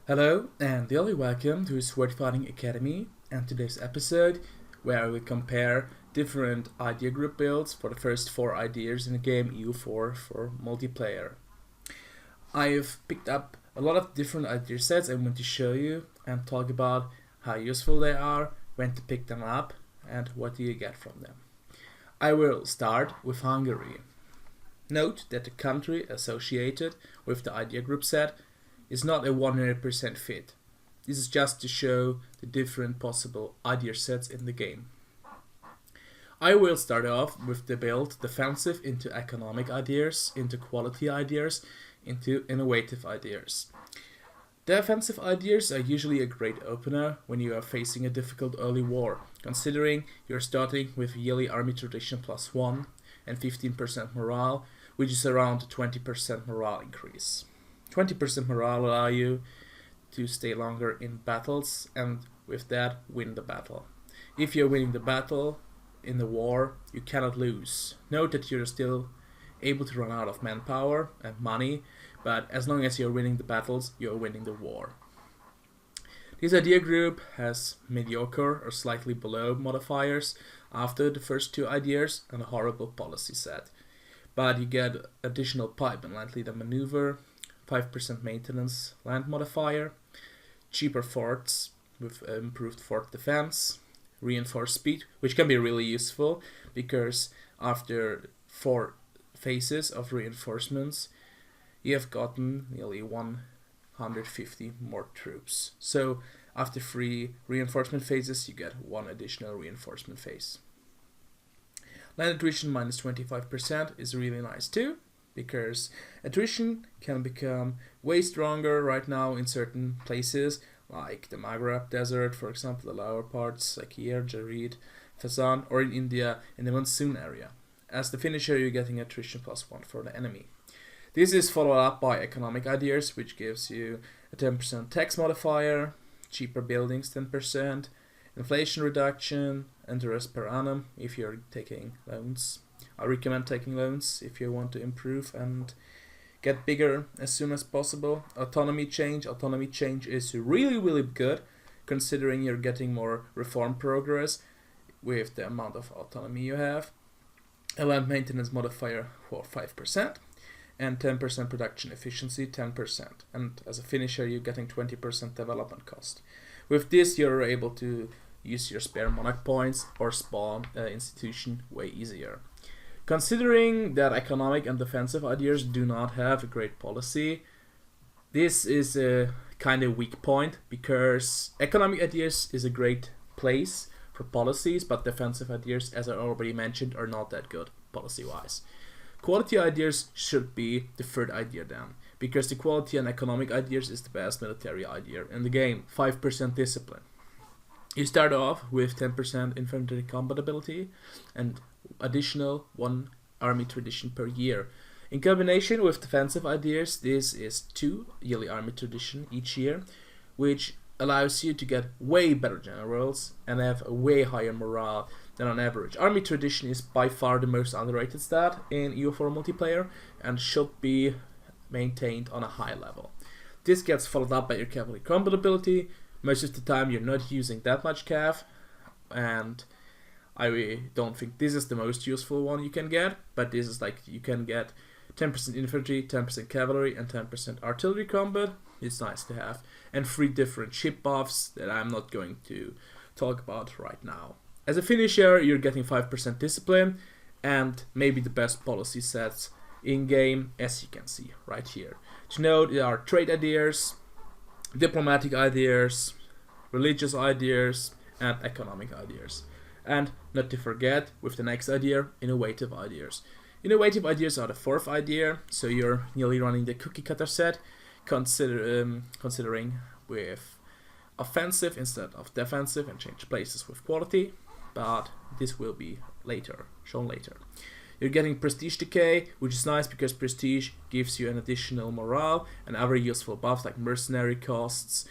Hello and dearly welcome to Sword Fighting Academy and today's episode where we compare different idea group builds for the first 4 ideas in the game EU4 for multiplayer. I've picked up a lot of different idea sets I want to show you and talk about how useful they are, when to pick them up and what do you get from them. I will start with Hungary. Note that the country associated with the idea group set is not a 100% fit. This is just to show the different possible idea sets in the game. I will start off with the build defensive into economic ideas, into quality ideas, into innovative ideas. Defensive ideas are usually a great opener when you are facing a difficult early war, considering you're starting with yearly army tradition +1 and 15% morale, which is around 20% morale increase. 20% morale allow you to stay longer in battles and with that win the battle. If you're winning the battle in the war, you cannot lose. Note that you're still able to run out of manpower and money, but as long as you're winning the battles, you're winning the war. This idea group has mediocre or slightly below modifiers after the first 2 ideas and a horrible policy set. But you get additional pipe and land leader maneuver, 5% maintenance land modifier, cheaper forts with improved fort defense, reinforced speed, which can be really useful because after 4 phases of reinforcements, you have gotten nearly 150 more troops. So after 3 reinforcement phases, you get 1 additional reinforcement phase. Land attrition minus 25% is really nice too, because attrition can become way stronger right now in certain places, like the Maghreb Desert, for example, the lower parts like here, Jarid, Fezzan, or in India in the monsoon area. As the finisher, you're getting attrition +1 for the enemy. This is followed up by economic ideas, which gives you a 10% tax modifier, cheaper buildings 10%, inflation reduction, interest per annum if you're taking loans. I recommend taking loans if you want to improve and get bigger as soon as possible. Autonomy change is really good considering you're getting more reform progress with the amount of autonomy you have. A land maintenance modifier for 5% and 10% production efficiency 10%, and as a finisher you're getting 20% development cost. With this you're able to use your spare monarch points or spawn institution way easier. Considering that economic and defensive ideas do not have a great policy, this is a kind of weak point because economic ideas is a great place for policies, but defensive ideas, as I already mentioned, are not that good policy-wise. Quality ideas should be the third idea then, because the quality and economic ideas is the best military idea in the game. 5% discipline. You start off with 10% infantry combat ability and additional 1 army tradition per year. In combination with defensive ideas, this is 2 yearly army tradition each year, which allows you to get way better generals and have a way higher morale than on average. Army tradition is by far the most underrated stat in EU4 multiplayer and should be maintained on a high level. This gets followed up by your cavalry combat ability. Most of the time you're not using that much cav, and I really don't think this is the most useful one you can get, but this is like you can get 10% infantry, 10% cavalry, and 10% artillery combat. It's nice to have. And 3 different ship buffs that I'm not going to talk about right now. As a finisher, you're getting 5% discipline and maybe the best policy sets in game, as you can see right here. To note, there are trade ideas, diplomatic ideas, religious ideas, and economic ideas. And not to forget, with the next idea, innovative ideas. Innovative ideas are the 4th idea, so you're nearly running the cookie cutter set, considering with offensive instead of defensive and change places with quality, but this will be shown later. You're getting prestige decay, which is nice because prestige gives you an additional morale and other useful buffs like mercenary costs,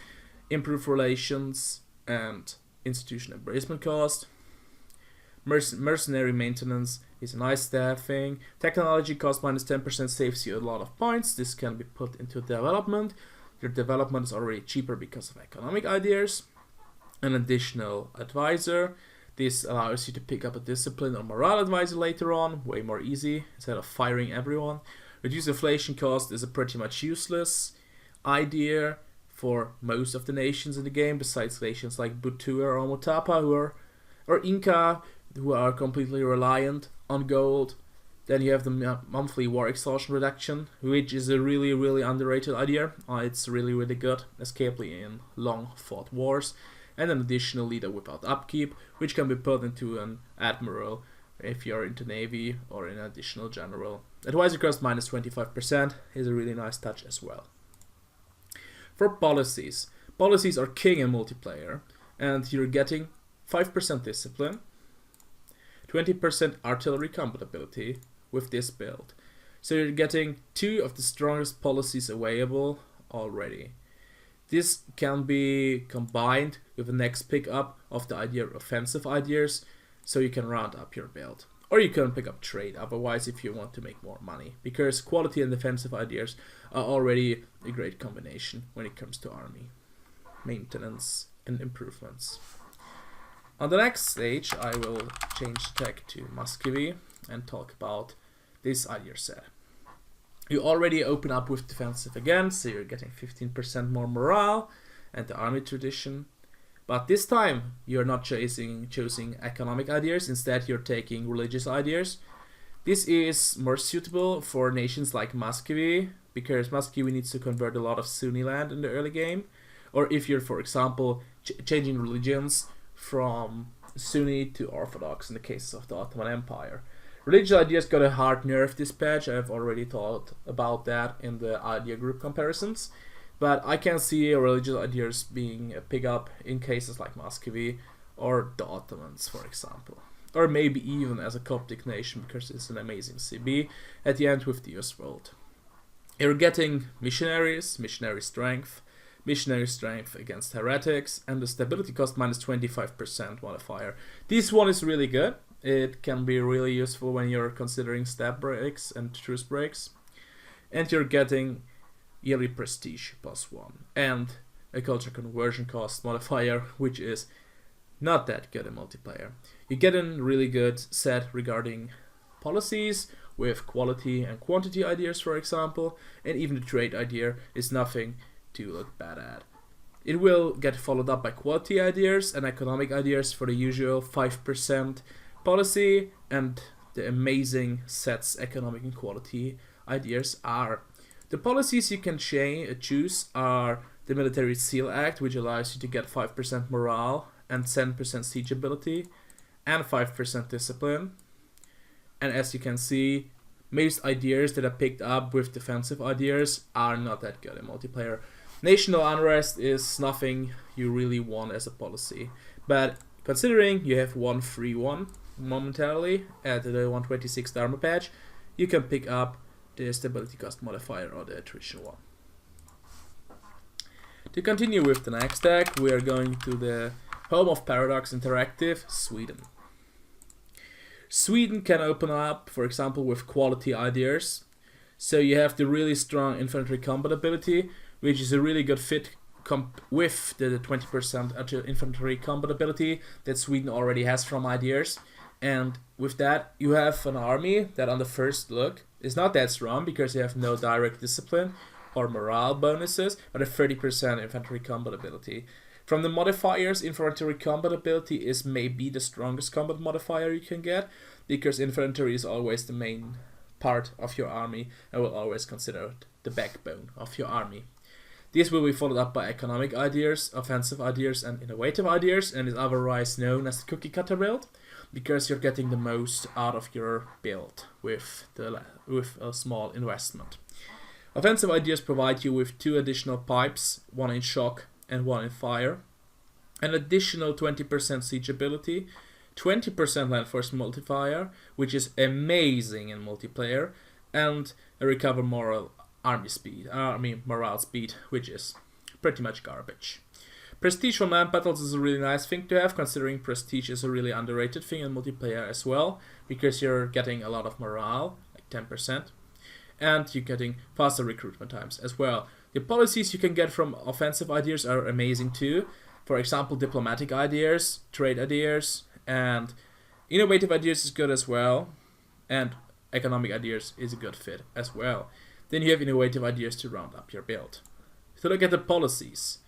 improved relations, and institution embracement cost. Mercenary maintenance is a nice staffing. Technology cost minus 10% saves you a lot of points. This can be put into development. Your development is already cheaper because of economic ideas. An additional advisor. This allows you to pick up a discipline or morale advisor later on, way more easy, instead of firing everyone. Reduce inflation cost is a pretty much useless idea for most of the nations in the game, besides nations like Butua or Motapa or Inca, who are completely reliant on gold. Then you have the monthly war exhaustion reduction, which is a really, really underrated idea. It's really, really good, escaping in long fought wars. And an additional leader without upkeep, which can be put into an admiral if you're into navy, or an additional general. Advisor cost minus 25% is a really nice touch as well. For policies are king in multiplayer, and you're getting 5% discipline, 20% artillery compatibility with this build. So you're getting 2 of the strongest policies available already. This can be combined with the next pickup of the idea of offensive ideas, so you can round up your build. Or you can pick up trade otherwise if you want to make more money, because quality and defensive ideas are already a great combination when it comes to army maintenance and improvements. On the next stage, I will change the tech to Muscovy and talk about this idea set. You already open up with defensive again, so you're getting 15% more morale and the army tradition. But this time, you're not choosing economic ideas, instead you're taking religious ideas. This is more suitable for nations like Muscovy, because Muscovy needs to convert a lot of Sunni land in the early game. Or if you're, for example, changing religions from Sunni to Orthodox in the cases of the Ottoman Empire. Religious ideas got a hard nerf this patch. I've already thought about that in the idea group comparisons. But I can see religious ideas being a pickup in cases like Muscovy or the Ottomans, for example. Or maybe even as a Coptic nation, because it's an amazing CB at the end with the US world. You're getting missionaries, missionary strength against heretics, and the stability cost minus 25% modifier. This one is really good. It can be really useful when you're considering stab breaks and truce breaks. And you're getting yearly prestige +1 and a culture conversion cost modifier, which is not that good in multiplayer. You get a really good set regarding policies with quality and quantity ideas, for example, and even the trade idea is nothing to look bad at. It will get followed up by quality ideas and economic ideas for the usual 5% policy, and the amazing sets economic and quality ideas are. The policies you can choose are the Military Seal Act, which allows you to get 5% morale and 10% siege ability and 5% discipline. And as you can see, most ideas that are picked up with defensive ideas are not that good in multiplayer. National unrest is nothing you really want as a policy, but considering you have one free one momentarily at the 126th armor patch, you can pick up the stability cost modifier or the attrition one. To continue with the next deck, we are going to the home of Paradox Interactive, Sweden. Sweden can open up, for example, with quality ideas. So you have the really strong infantry combat ability, which is a really good fit with the 20% infantry combat ability that Sweden already has from ideas. And with that, you have an army that on the first look is not that strong because you have no direct discipline or morale bonuses, but a 30% infantry combat ability. From the modifiers, infantry combat ability is maybe the strongest combat modifier you can get, because infantry is always the main part of your army and will always consider it the backbone of your army. This will be followed up by economic ideas, offensive ideas, and innovative ideas, and is otherwise known as the cookie cutter build, because you're getting the most out of your build with a small investment. Offensive ideas provide you with 2 additional pipes, one in shock and one in fire, an additional 20% siege ability, 20% land force multiplier, which is amazing in multiplayer, and a recover morale morale speed, which is pretty much garbage. Prestige from land battles is a really nice thing to have, considering prestige is a really underrated thing in multiplayer as well, because you're getting a lot of morale, like 10%, and you're getting faster recruitment times as well. The policies you can get from offensive ideas are amazing too. For example, diplomatic ideas, trade ideas, and innovative ideas is good as well. And economic ideas is a good fit as well. Then you have innovative ideas to round up your build. So look at the policies.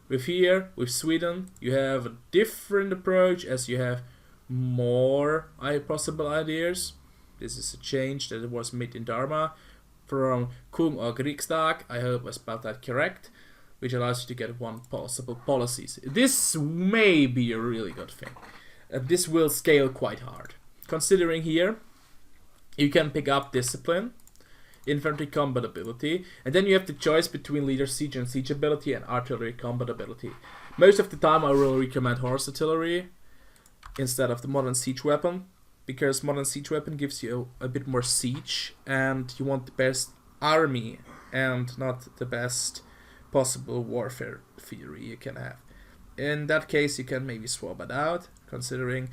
With Sweden, you have a different approach as you have more possible ideas. This is a change that was made in Dharma from Kung og Riksdag, I hope I spelled that correct, which allows you to get one possible policies. This may be a really good thing. This will scale quite hard. Considering here, you can pick up discipline, infantry combat ability, and then you have the choice between leader siege and siege ability and artillery combat ability. Most of the time I will recommend horse artillery instead of the modern siege weapon, because modern siege weapon gives you a bit more siege and you want the best army and not the best possible warfare theory you can have. In that case you can maybe swap it out, considering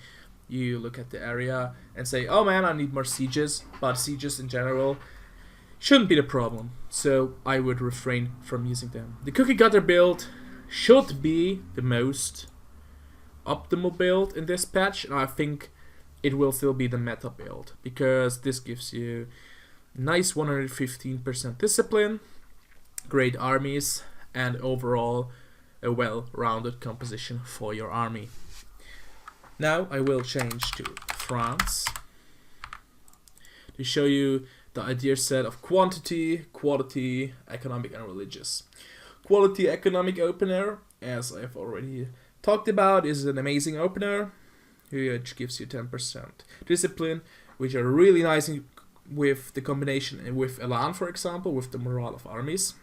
you look at the area and say, oh man, I need more sieges, but sieges in general shouldn't be the problem, so I would refrain from using them. The cookie cutter build should be the most optimal build in this patch, and I think it will still be the meta build, because this gives you nice 115% discipline, great armies, and overall a well-rounded composition for your army. Now I will change to France to show you the idea set of quantity, quality, economic, and religious. Quality economic opener, as I've already talked about, is an amazing opener, which gives you 10%. Discipline, which are really nice with the combination with Elan, for example, with the morale of armies.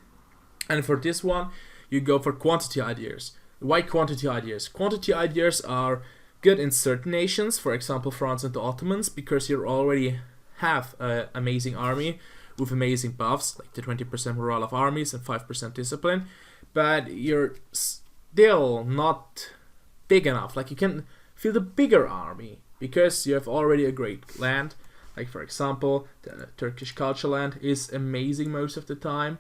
And for this one, you go for quantity ideas. Why quantity ideas? Quantity ideas are good in certain nations, for example France and the Ottomans, because you already have an amazing army with amazing buffs, like the 20% morale of armies and 5% discipline, but you're still not big enough. Like, you can feel the bigger army because you have already a great land. Like, for example, the Turkish culture land is amazing most of the time.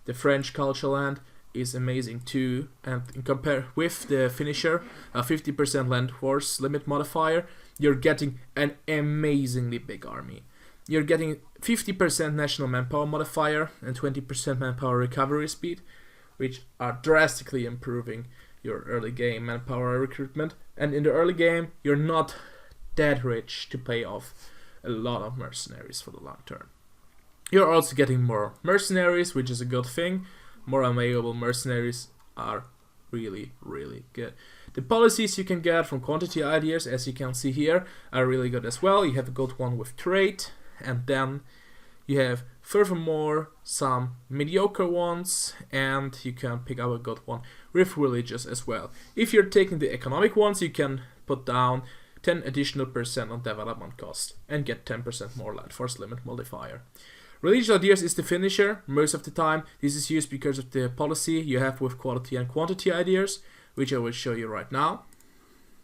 The French culture land is amazing too, and compare with the finisher, a 50% land force limit modifier, you're getting an amazingly big army. You're getting 50% national manpower modifier and 20% manpower recovery speed, which are drastically improving your early game manpower recruitment. And in the early game, you're not that rich to pay off a lot of mercenaries for the long term. You're also getting more mercenaries, which is a good thing. More available mercenaries are really, really good. The policies you can get from quantity ideas, as you can see here, are really good as well. You have a good one with trade, and then you have furthermore some mediocre ones, and you can pick up a good one with religious as well. If you're taking the economic ones, you can put down 10 additional % on development cost and get 10% more land force limit modifier. Religious ideas is the finisher most of the time. This is used because of the policy you have with quality and quantity ideas, which I will show you right now.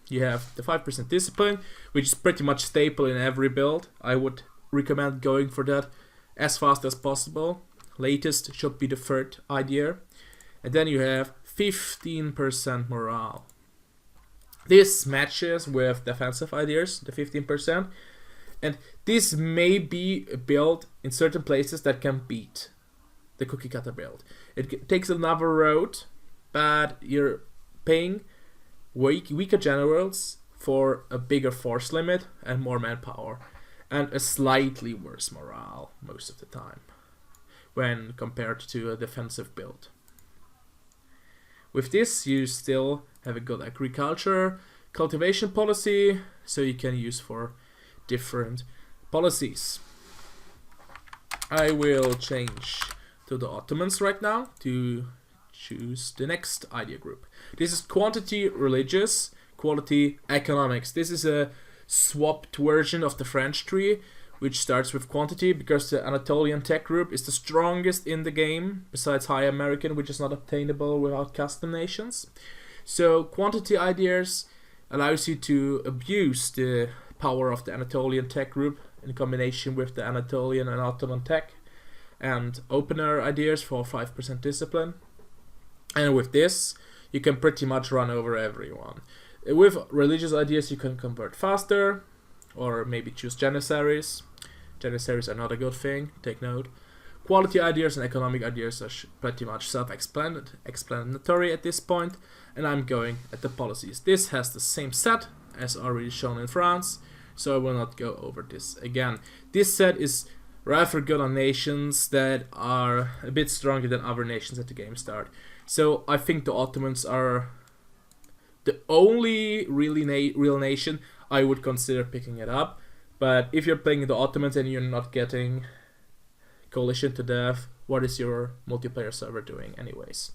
You have the 5% discipline, which is pretty much staple in every build. I would recommend going for that as fast as possible. Latest should be the third idea. And then you have 15% morale. This matches with defensive ideas, the 15%. And this may be a build in certain places that can beat the cookie cutter build. It takes another road, but you're paying weaker generals for a bigger force limit and more manpower, and a slightly worse morale most of the time when compared to a defensive build. With this, you still have a good agriculture cultivation policy, so you can use for different policies. I will change to the Ottomans right now to choose the next idea group. This is quantity religious, quality economics. This is a swapped version of the French tree, which starts with quantity because the Anatolian tech group is the strongest in the game, besides High American, which is not obtainable without custom nations. So quantity ideas allows you to abuse the power of the Anatolian tech group in combination with the Anatolian and Ottoman tech, and opener ideas for 5% discipline. And with this, you can pretty much run over everyone. With religious ideas, you can convert faster, or maybe choose Janissaries. Janissaries are not a good thing, take note. Quality ideas and economic ideas are pretty much self-explanatory at this point, and I'm going at the policies. This has the same set as already shown in France, so I will not go over this again. This set is rather good on nations that are a bit stronger than other nations at the game start. So I think the Ottomans are the only really real nation I would consider picking it up. But if you're playing the Ottomans and you're not getting coalition to death, what is your multiplayer server doing anyways?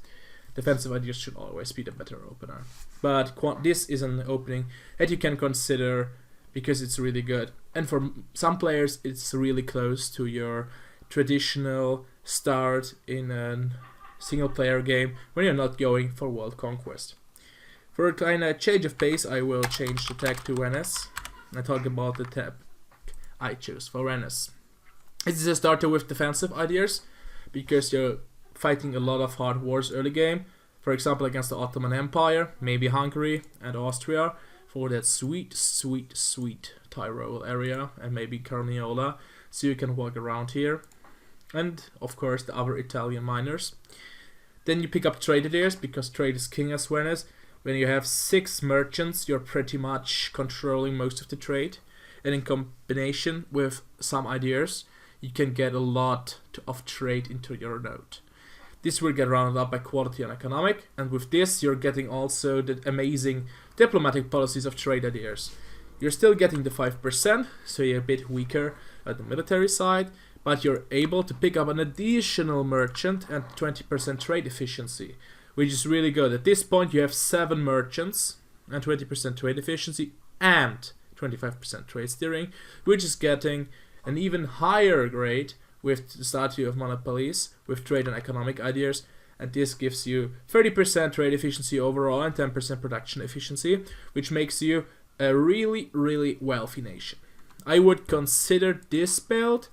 Defensive ideas should always be the better opener. But this is an opening that you can consider because it's really good. And for some players, it's really close to your traditional start in a single player game when you're not going for world conquest. For a kind of change of pace, I will change the tag to Venice and talk about the tab I choose for Venice. It is a starter with defensive ideas because you're fighting a lot of hard wars early game. For example, against the Ottoman Empire, maybe Hungary and Austria for that sweet Tyrol area, and maybe Carniola, so you can walk around here. And of course the other Italian miners. Then you pick up trade ideas because trade is king as Venice. When you have 6 merchants, you're pretty much controlling most of the trade. And in combination with some ideas, you can get a lot of trade into your node. This will get rounded up by quality and economic, and with this you're getting also the amazing diplomatic policies of trade ideas. You're still getting the 5%, so you're a bit weaker at the military side, but you're able to pick up an additional merchant and 20% trade efficiency, which is really good. At this point you have 7 merchants and 20% trade efficiency and 25% trade steering, which is getting an even higher grade with the statue of monopolies, with trade and economic ideas, and this gives you 30% trade efficiency overall and 10% production efficiency, which makes you a really wealthy nation. I would consider this build.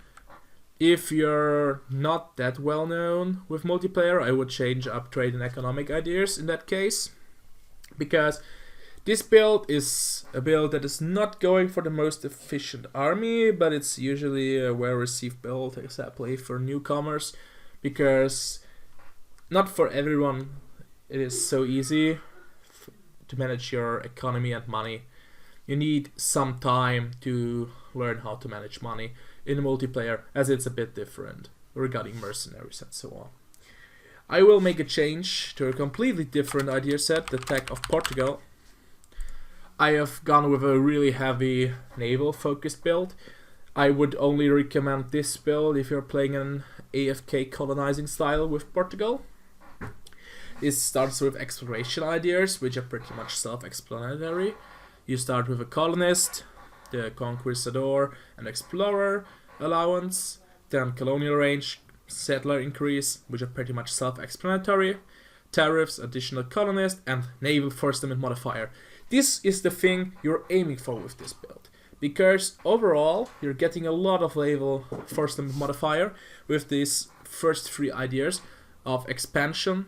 If you're not that well known with multiplayer, I would change up trade and economic ideas in that case, because this build is a build that is not going for the most efficient army, but it's usually a well-received build, exactly for newcomers, because not for everyone it is so easy to manage your economy and money. You need some time to learn how to manage money in multiplayer, as it's a bit different regarding mercenaries and so on. I will make a change to a completely different idea set, the tech of Portugal. I have gone with a really heavy naval focused build. I would only recommend this build if you're playing an AFK colonizing style with Portugal. This starts with exploration ideas, which are pretty much self-explanatory. You start with a colonist, the conquistador and explorer allowance, then colonial range, settler increase, which are pretty much self-explanatory, tariffs, additional colonist, and naval first limit modifier. This is the thing you're aiming for with this build, because overall you're getting a lot of naval first limit modifier with these first 3 ideas of expansion,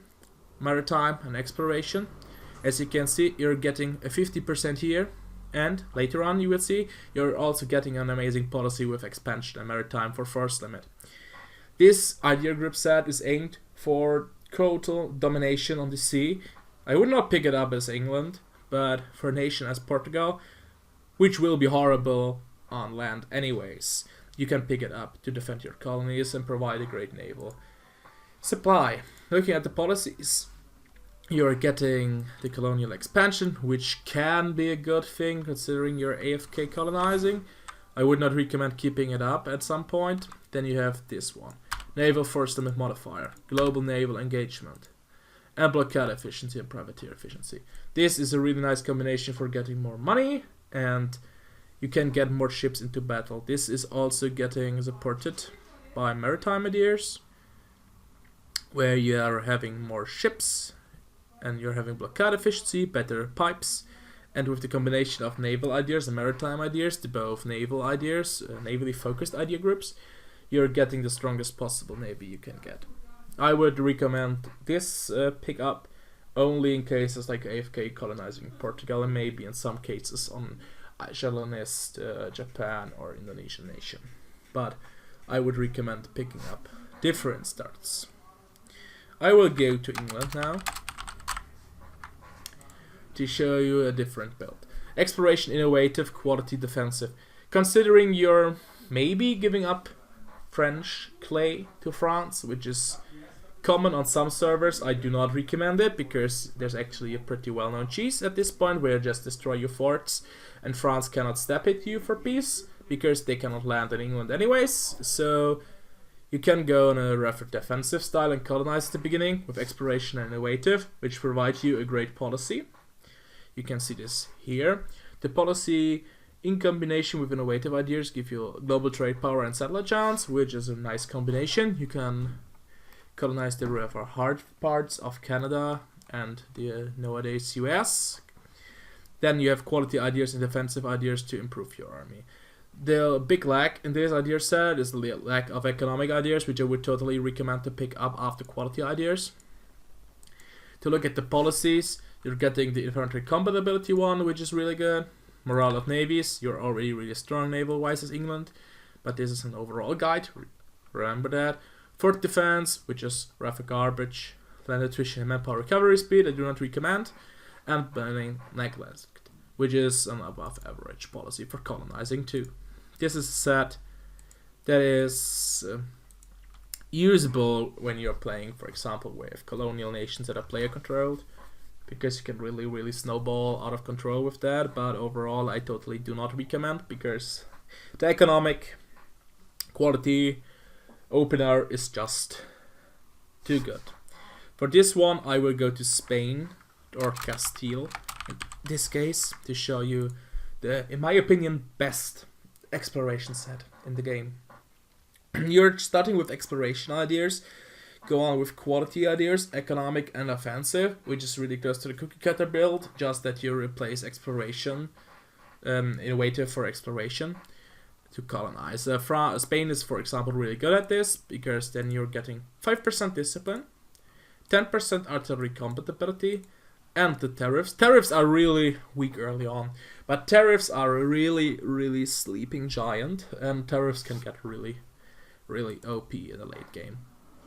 maritime, and exploration. As you can see, you're getting a 50% here, and later on you will see you're also getting an amazing policy with expansion and maritime for first limit. This idea group set is aimed for total domination on the sea. I would not pick it up as England, but for a nation as Portugal, which will be horrible on land anyways, you can pick it up to defend your colonies and provide a great naval supply. Looking at the policies, you're getting the colonial expansion, which can be a good thing considering you're AFK colonizing. I would not recommend keeping it up at some point. Then you have this one, naval first limit modifier, global naval engagement, and blockade efficiency and privateer efficiency. This is a really nice combination for getting more money, and you can get more ships into battle. This is also getting supported by maritime ideas, where you are having more ships and you're having blockade efficiency, better pipes, and with the combination of naval ideas and maritime ideas, the both naval ideas, navally focused idea groups, you're getting the strongest possible navy you can get. I would recommend this pickup only in cases like AFK colonizing Portugal, and maybe in some cases on Islandist Japan or Indonesian nation. But I would recommend picking up different starts. I will go to England now to show you a different build. Exploration, innovative, quality, defensive. Considering you're maybe giving up French clay to France, which is common on some servers, I do not recommend it, because there's actually a pretty well-known cheese at this point where you just destroy your forts and France cannot step at you for peace because they cannot land in England anyways. So you can go on a rougher defensive style and colonize at the beginning with exploration and innovative, which provide you a great policy. You can see this here. The policy in combination with innovative ideas give you global trade power and settler chance, which is a nice combination. You can colonize the rather hard parts of Canada and the nowadays US. Then you have quality ideas and defensive ideas to improve your army. The big lack in this idea set is the lack of economic ideas, which I would totally recommend to pick up after quality ideas. To look at the policies, you're getting the infantry compatibility one, which is really good. Morale of navies, you're already really strong naval-wise as England, but this is an overall guide, remember that. Fort defense, which is rather garbage. Land attrition and manpower recovery speed, I do not recommend. And banning neglect, which is an above average policy for colonizing too. This is a set that is usable when you're playing, for example, with colonial nations that are player controlled, because you can really snowball out of control with that. But overall, I totally do not recommend, because the economic quality opener is just too good. For this one, I will go to Spain or Castile in this case to show you the, in my opinion, best exploration set in the game. You're starting with exploration ideas, go on with quality ideas, economic and offensive, which is really close to the cookie cutter build, just that you replace exploration, innovative for exploration, to colonize. Spain is, for example, really good at this, because then you're getting 5% discipline, 10% artillery compatibility, and the tariffs. Tariffs are really weak early on, but tariffs are a really sleeping giant, and tariffs can get really OP in the late game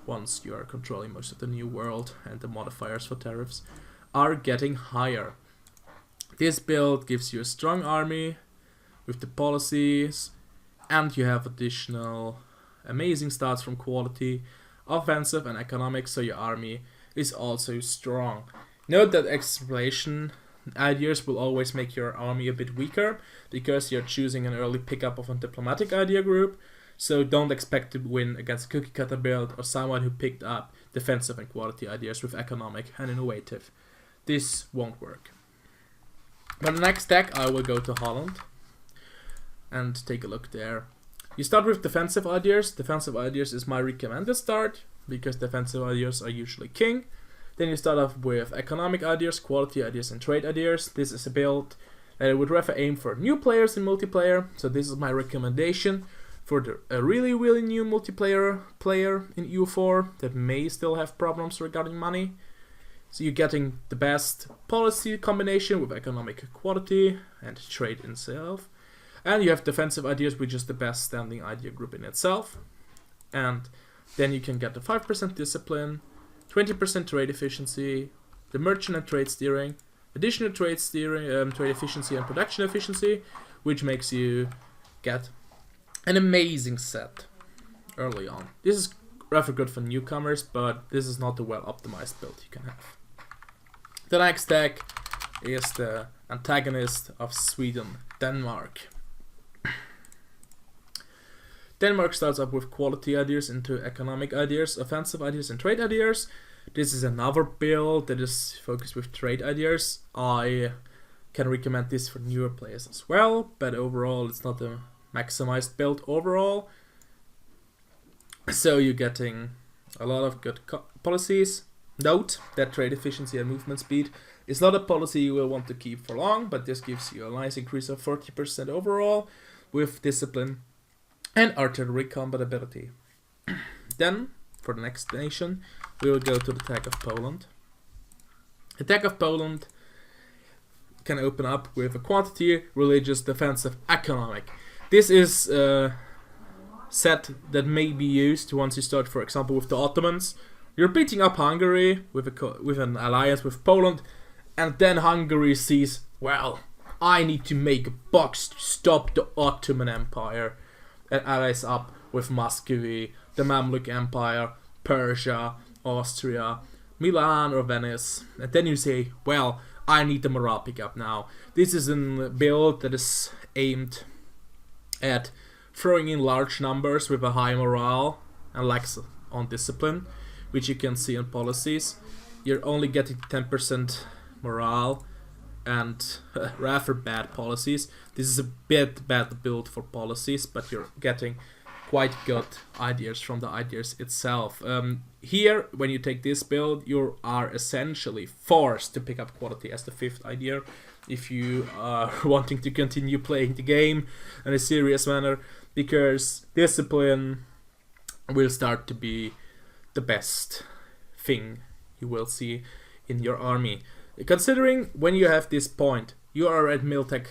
once you are controlling most of the new world and the modifiers for tariffs are getting higher. This build gives you a strong army with the policies, and you have additional amazing stats from quality, offensive and economic, so your army is also strong. Note that exploration ideas will always make your army a bit weaker, because you're choosing an early pickup of a diplomatic idea group, so don't expect to win against a cookie cutter build or someone who picked up defensive and quality ideas with economic and innovative. This won't work. For the next deck, I will go to Holland and take a look there. You start with defensive ideas. Defensive ideas is my recommended start, because defensive ideas are usually king. Then you start off with economic ideas, quality ideas, and trade ideas. This is a build that I would rather aim for new players in multiplayer, so this is my recommendation for a really new multiplayer player in EU4 that may still have problems regarding money. So you're getting the best policy combination with economic quality and trade in itself. And you have defensive ideas, which is the best standing idea group in itself. And then you can get the 5% discipline, 20% trade efficiency, the merchant and trade steering, additional trade steering, trade efficiency and production efficiency, which makes you get an amazing set early on. This is rather good for newcomers, but this is not the well optimized build you can have. The next deck is the antagonist of Sweden, Denmark. Denmark starts up with quality ideas into economic ideas, offensive ideas, and trade ideas. This is another build that is focused with trade ideas. I can recommend this for newer players as well, but overall it's not a maximized build overall. So you're getting a lot of good policies. Note that trade efficiency and movement speed is not a policy you will want to keep for long, but this gives you a nice increase of 40% overall with discipline and artillery compatibility. Then, for the next nation, we will go to the attack of Poland. Attack of Poland can open up with a quantity, religious, defensive, economic. This is a set that may be used once you start, for example, with the Ottomans. You're beating up Hungary with an alliance with Poland, and then Hungary sees, well, I need to make a box to stop the Ottoman Empire, and allies up with Muscovy, the Mamluk Empire, Persia, Austria, Milan or Venice, and then you say, well, I need the morale pickup now. This is a build that is aimed at throwing in large numbers with a high morale and lacks on discipline, which you can see in policies. You're only getting 10% morale and rather bad policies. This is a bit bad build for policies, but you're getting quite good ideas from the ideas itself. Here, when you take this build, you are essentially forced to pick up quality as the 5th idea if you are wanting to continue playing the game in a serious manner, because discipline will start to be the best thing you will see in your army. Considering when you have this point, you are at Miltech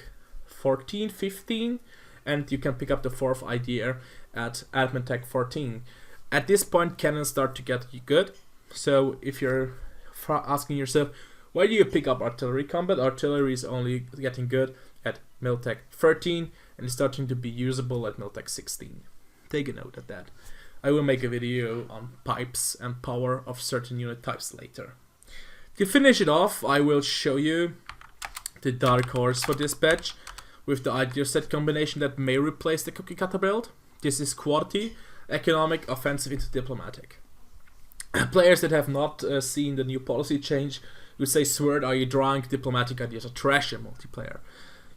14, 15, and you can pick up the 4th idea at Admin Tech 14. At this point, cannons start to get good. So if you're asking yourself, why do you pick up artillery combat? Artillery is only getting good at Miltech 13 and is starting to be usable at Miltech 16. Take a note of that. I will make a video on pipes and power of certain unit types later. To finish it off, I will show you the dark horse for this patch with the idea set combination that may replace the cookie cutter build. This is quality, economic, offensive into diplomatic. Players that have not seen the new policy change would say, Sword, are you drunk? Diplomatic ideas are trash in multiplayer.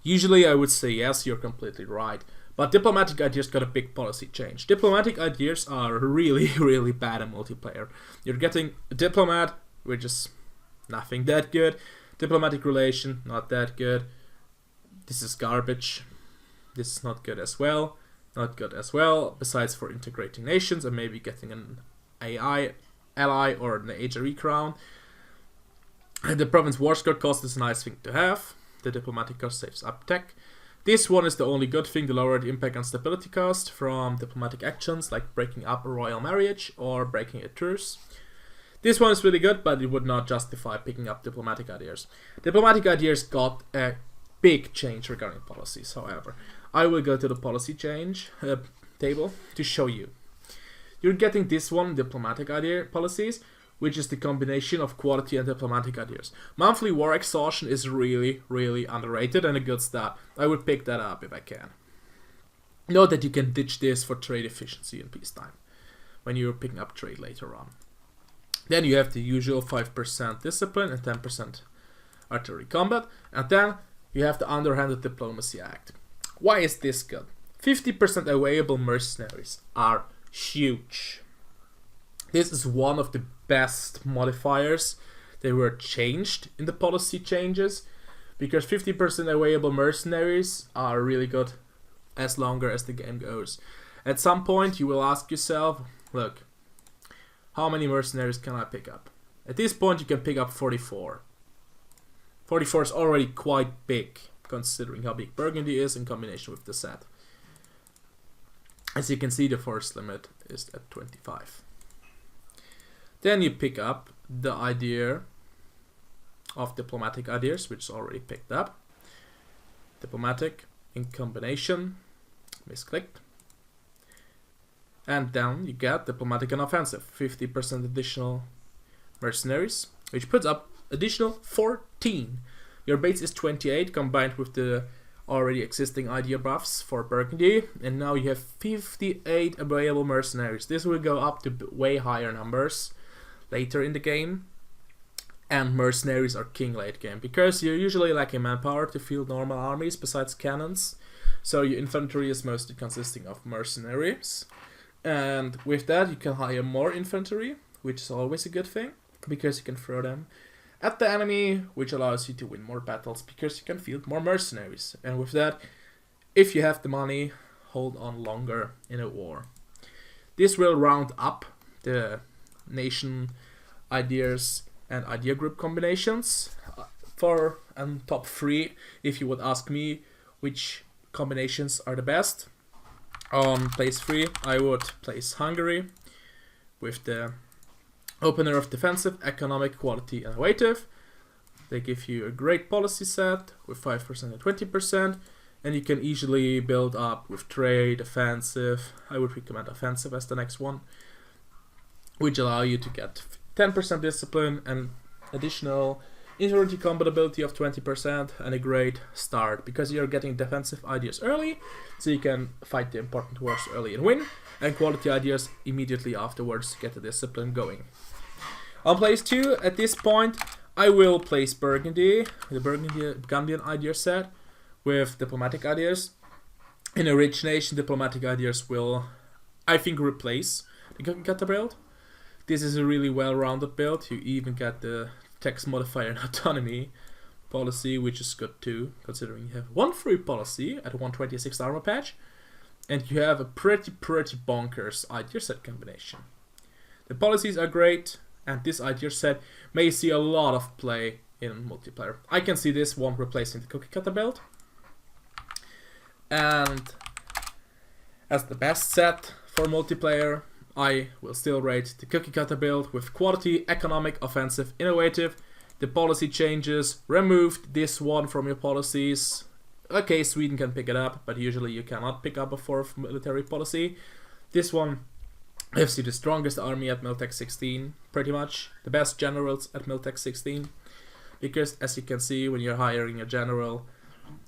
Usually I would say yes, you're completely right. But diplomatic ideas got a big policy change. Diplomatic ideas are really, really bad in multiplayer. You're getting a diplomat, which is nothing that good. Diplomatic relation, not that good. This is garbage. This is not good as well. Not good as well, besides for integrating nations and maybe getting an AI ally or an HRE crown. The province war score cost is a nice thing to have. The diplomatic cost saves up tech. This one is the only good thing, the lower the impact on stability cost from diplomatic actions like breaking up a royal marriage or breaking a truce. This one is really good, but it would not justify picking up diplomatic ideas. Diplomatic ideas got a big change regarding policies, however. I will go to the policy change table to show you. You're getting this one, diplomatic idea policies, which is the combination of quality and diplomatic ideas. Monthly war exhaustion is really, really underrated and a good start. I would pick that up if I can. Note that you can ditch this for trade efficiency in peacetime, when you're picking up trade later on. Then you have the usual 5% discipline and 10% artillery combat, and then you have the underhanded diplomacy act. Why is this good? 50% available mercenaries are huge. This is one of the best modifiers that were changed in the policy changes, because 50% available mercenaries are really good as longer as the game goes. At some point you will ask yourself, look, how many mercenaries can I pick up? At this point you can pick up 44. 44 is already quite big, considering how big Burgundy is in combination with the set. As you can see, the force limit is at 25. Then you pick up the idea of diplomatic ideas, which is already picked up. Diplomatic in combination, misclicked. And then you get diplomatic and offensive, 50% additional mercenaries, which puts up additional 14. Your base is 28 combined with the already existing idea buffs for Burgundy, and now you have 58 available mercenaries. This will go up to way higher numbers later in the game, and mercenaries are king late game because you're usually lacking manpower to field normal armies besides cannons, so your infantry is mostly consisting of mercenaries, and with that you can hire more infantry, which is always a good thing because you can throw them at the enemy, which allows you to win more battles because you can field more mercenaries. And with that, if you have the money, hold on longer in a war. This will round up the nation ideas and idea group combinations. For top 3, if you would ask me which combinations are the best. On place 3, I would place Hungary with the opener of defensive, economic, quality, and innovative. They give you a great policy set with 5% and 20%, and you can easily build up with trade, offensive. I would recommend offensive as the next one, which allow you to get 10% discipline and additional insurgency compatibility of 20% and a great start because you're getting defensive ideas early, so you can fight the important wars early and win, and quality ideas immediately afterwards to get the discipline going. On place 2, at this point, I will place Burgundy, the Burgundian idea set with diplomatic ideas. In a rich nation, diplomatic ideas will, I think, replace the Cookie build. This is a really well-rounded build. You even get the tax modifier and autonomy policy, which is good too, considering you have one free policy at 126 armor patch, and you have a pretty bonkers idea set combination. The policies are great, and this idea set may see a lot of play in multiplayer. I can see this one replacing the cookie cutter build. And as the best set for multiplayer, I will still rate the cookie cutter build with quality, economic, offensive, innovative. The policy changes, removed this one from your policies. Okay, Sweden can pick it up, but usually you cannot pick up a 4th military policy. This one gives you the strongest army at Miltech 16, pretty much. The best generals at Miltech 16. Because as you can see, when you're hiring a general,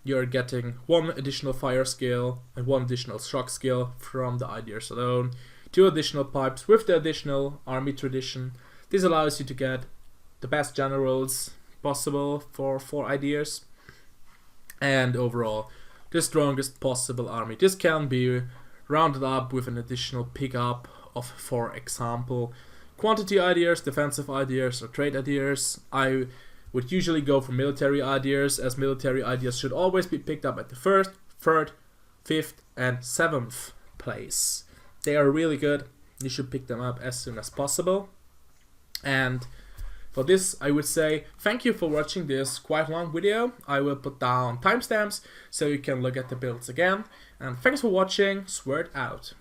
you're getting 1 additional fire skill and 1 additional shock skill from the ideas alone. 2 additional pipes with the additional army tradition. This allows you to get the best generals possible for 4 ideas. And overall, the strongest possible army. This can be rounded up with an additional pickup of, for example, quantity ideas, defensive ideas, or trade ideas. I would usually go for military ideas, as military ideas should always be picked up at the 1st, 3rd, 5th, and 7th place. They are really good. You should pick them up as soon as possible. And for this, I would say thank you for watching this quite long video. I will put down timestamps so you can look at the builds again. And thanks for watching. Sword out.